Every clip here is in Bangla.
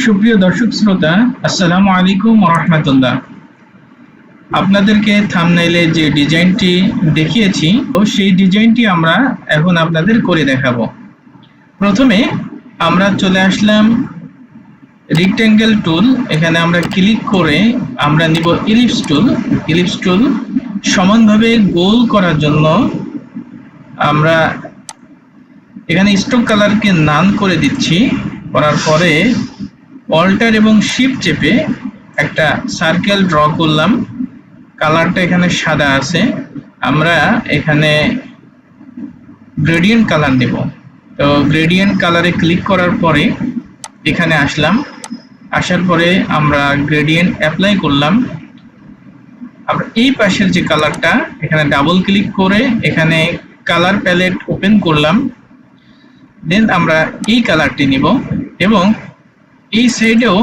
সুপ্রিয় দর্শক শ্রোতা, আসসালামু আলাইকুম ওয়া রাহমাতুল্লাহ। আপনাদেরকে থাম্বনেইলে যে ডিজাইনটি দেখিয়েছি সেই ডিজাইনটি আমরা এখন আপনাদের করে দেখাবো। প্রথমে আমরা চলে আসলাম রেক্ট্যাঙ্গেল টুল। এখানে আমরা ক্লিক করে আমরা নিব ইলিপস টুল। সমানভাবে গোল করার জন্য আমরা এখানে স্ট্রোক কালারকে নান করে দিচ্ছি। করার পরে অল্টার এবং শিফট চেপে একটা সার্কেল ড্র করলাম। কালারটা এখানে সাদা আছে, আমরা এখানে গ্রেডিয়েন্ট কালার দেব। তো গ্রেডিয়েন্ট কালারে ক্লিক করার পরে এখানে আসার পরে আমরা গ্রেডিয়েন্ট অ্যাপ্লাই করলাম। আমরা এই পাশের যে কালারটা এখানে ডাবল ক্লিক করে এখানে কালার প্যালেট ওপেন করলাম। দেন আমরা এই কালারটি নিব এবং এই সাইডেও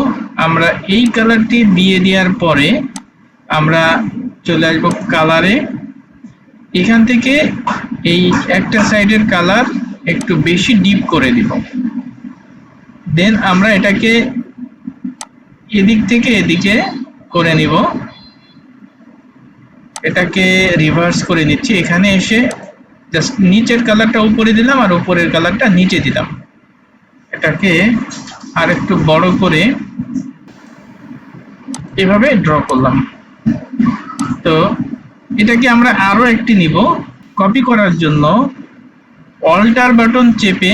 আমরা এই কালারটি দিয়ে দেওয়ার পরে আমরা চলে আসবো কালারে। এখান থেকে এই একটা সাইডের কালার একটু বেশি ডিপ করে দিব। দেন আমরা এটাকে এদিক থেকে এদিকে করে নিব। এটাকে রিভার্স করে নিচ্ছি। এখানে এসে জাস্ট নিচের কালারটা উপরে দিলাম আর উপরের কালারটা নিচে দিলাম। এটাকে আর একটু বড় করে এভাবে ড্র করলাম। তো এটাকে আমরা আরো একটি নিব। কপি করার জন্য অল্টার বাটন চেপে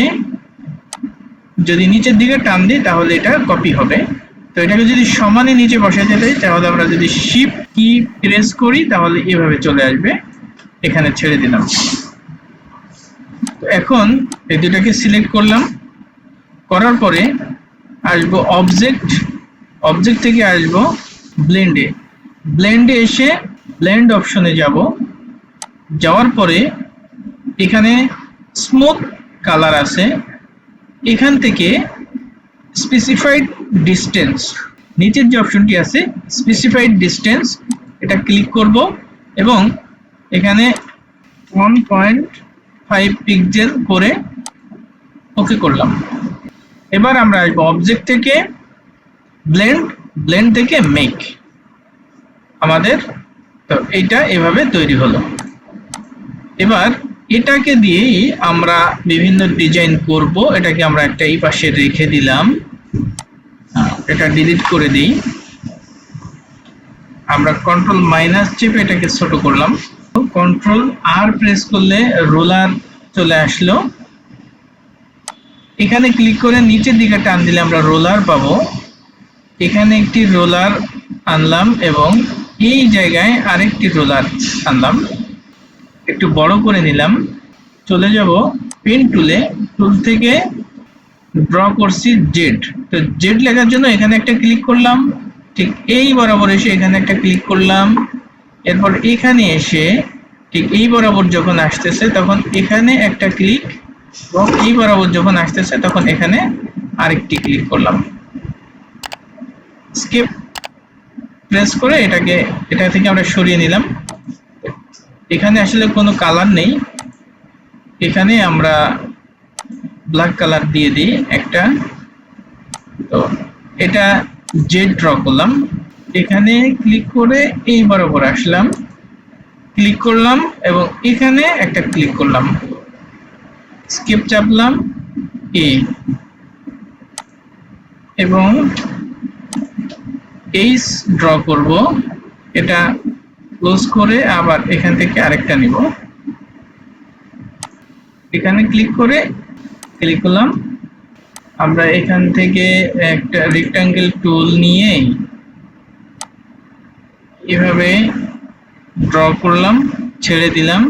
যদি নিচের দিকে টান দিই তাহলে এটা কপি হবে। তো এটাকে যদি সমানে নিচে বসাতে চাই তাহলে আমরা যদি শিফট কি প্রেস করি তাহলে এভাবে চলে আসবে। এখানে ছেড়ে দিলাম। তো এখন এই দুটাকে সিলেক্ট করলাম। করার পরে আসবো অবজেক্ট থেকে আসবো ব্লেন্ডে এসে ব্লেন্ড অপশনে যাওয়ার পরে এখানে স্মুথ কালার আছে। এখান থেকে স্পেসিফাইড ডিসটেন্স, নিচের যে অপশনটি আছে স্পেসিফাইড ডিসটেন্স, এটা ক্লিক করব এবং এখানে 1.5 পিক্সেল করে ওকে করলাম। এবার আমরা আসবো অবজেক্ট থেকে ব্লেন্ড থেকে মেক। আমাদের তো এইটা এভাবে তৈরি হলো। এবার এটাকে দিয়েই আমরা বিভিন্ন ডিজাইন করব। এটাকে আমরা একটা এই পাশে রেখে দিলাম। এটা ডিলিট করে দিই। আমরা কন্ট্রোল মাইনাস চেপে এটাকে ছোট করলাম। কন্ট্রোল আর প্রেস করলে রোলার চলে আসলো। এখানে ক্লিক করে নিচের দিকে টান দিলে আমরা রোলার পাবো। এখানে একটি রোলার আনলাম এবং এই জায়গায় আরেকটি রোলার আনলাম, একটু বড় করে নিলাম। চলে যাব পেন টুল থেকে ড্র করছি জেড। তো জেড লেখার জন্য এখানে একটা ক্লিক করলাম, ঠিক এই বরাবর এসে এখানে একটা ক্লিক করলাম। এরপর এখানে এসে ঠিক এই বরাবর যখন আসতেছে তখন এখানে একটা ক্লিক এবং এই বরাবর যখন আসতেছে তখন এখানে আরেকটি ক্লিক করলাম। স্কেপ প্রেস করে এটা থেকে আমরা সরিয়ে নিলাম। এখানে আসলে কোনো কালার নেই, এখানে আমরা ব্ল্যাক কালার দিয়ে দিই একটা। তো এটা জেড ড্র করলাম। এখানে ক্লিক করে এই বরাবর আসলাম, ক্লিক করলাম এবং এখানে একটা ক্লিক করলাম, স্কেপ চাপলাম এবং এইচ ড্র করব। এটা ক্লোজ করে আবার এখান থেকে আরেকটা নিব। এখানে ক্লিক করলাম। আমরা এখান থেকে একটা রেক্ট্যাঙ্গেল টুল নিয়ে এভাবে ড্র করলাম, ছেড়ে দিলাম।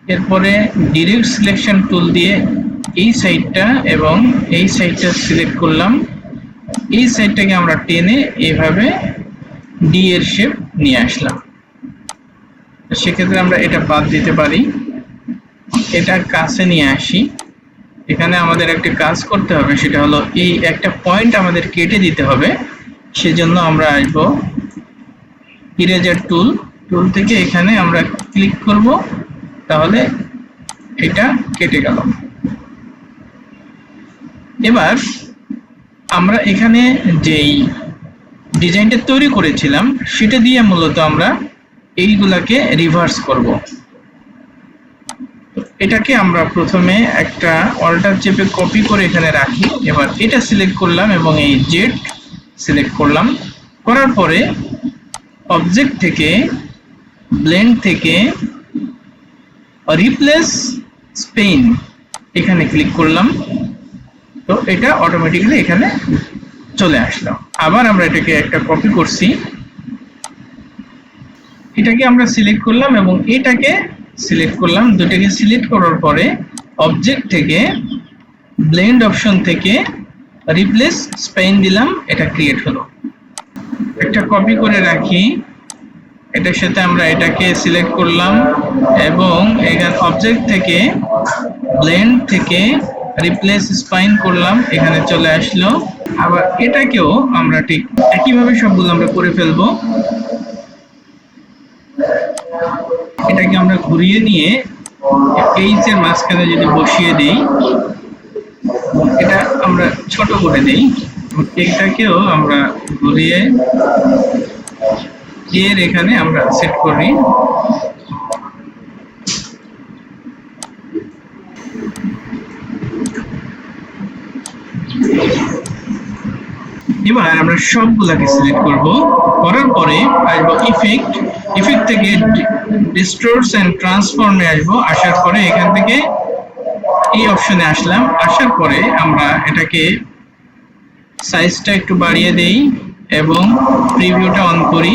এরপরে ডিরেক্ট সিলেকশন টুল দিয়ে এই সাইডটা এবং এই সাইডটা সিলেক্ট করলাম। এই সাইডটাকে আমরা টেনে এভাবে ডি এর শেপ নিয়ে আসলাম। সেক্ষেত্রে আমরা এটা বাদ দিতে পারি। এটা কাছে নিয়ে আসি। এখানে আমাদের একটা কাজ করতে হবে, সেটা হলো এই একটা পয়েন্ট আমাদের কেটে দিতে হবে। সেজন্য আমরা আসবো ইরেজার টুল থেকে এখানে আমরা ক্লিক করব, তাহলে এটা কেটে গেল। এবার আমরা এখানে যেই ডিজাইনটা তৈরি করেছিলাম সেটা দিয়ে মূলত আমরা এইগুলাকে রিভার্স করব। এটাকে আমরা প্রথমে একটা অল্টার চেপে কপি করে এখানে রাখি। এবার এটা সিলেক্ট করলাম এবং এই জেড সিলেক্ট করলাম। করার পরে অবজেক্ট থেকে, ব্লেন্ড থেকে রিপ্লেস স্পেন এখানে ক্লিক করলাম। তো এটা অটোমেটিক্যালি এখানে চলে আসলো। আবার আমরা এটাকে একটা কপি করছি, এটাকে আমরা সিলেক্ট করলাম এবং এটাকে সিলেক্ট করলাম। দুটাকে সিলেক্ট করার পরে অবজেক্ট থেকে, ব্লেন্ড অপশন থেকে রিপ্লেস স্পেন দিলাম, এটা ক্রিয়েট হলো। একটা কপি করে রাখি, এটার সাথে আমরা এটাকে সিলেক্ট করলাম এবং এখানে অবজেক্ট থেকে, ব্লেন্ড থেকে রিপ্লেস স্পাইন করলাম, এখানে চলে আসলো। আবার এটাকেও আমরা ঠিক একইভাবে সবগুলো আমরা করে ফেলবো। এটাকে আমরা ঘুরিয়ে নিয়ে এইচ এর মাঝখানে যদি বসিয়ে দেই, এটা আমরা ছোট করে দেই, এটাকেও আমরা ঘুরিয়ে এর এখানে আমরা সেট করি। এবার আমরা সবগুলাকে সিলেক্ট করব। করার পরে আসবো ইফেক্ট, ইফেক্ট থেকে ডিস্টোর্স এন্ড ট্রান্সফর্মে আসবো। আসার পরে এখান থেকে এই অপশনে আসলাম। আসার পরে আমরা এটাকে সাইজটা একটু বাড়িয়ে দেই এবং প্রিভিউটা অন করি,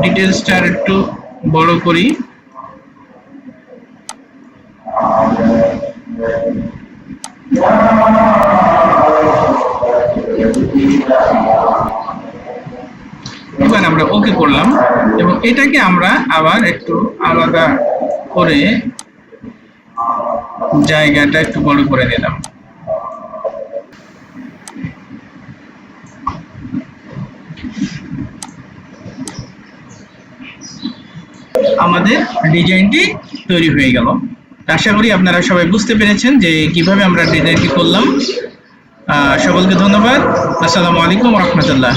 ডিটেইলসটা একটু বড় করি। এবার আমরা ওকে করলাম এবং এটাকে আমরা আবার একটু আলাদা করে জায়গাটা একটু বড় করে দিলাম। আমাদের ডিজাইনটি তৈরি হয়ে গেল। আশা করি আপনারা সবাই বুঝতে পেরেছেন যে কিভাবে আমরা ডিজাইনটি করলাম। সকলকে ধন্যবাদ। আসসালামু আলাইকুম ওয়া রাহমাতুল্লাহ।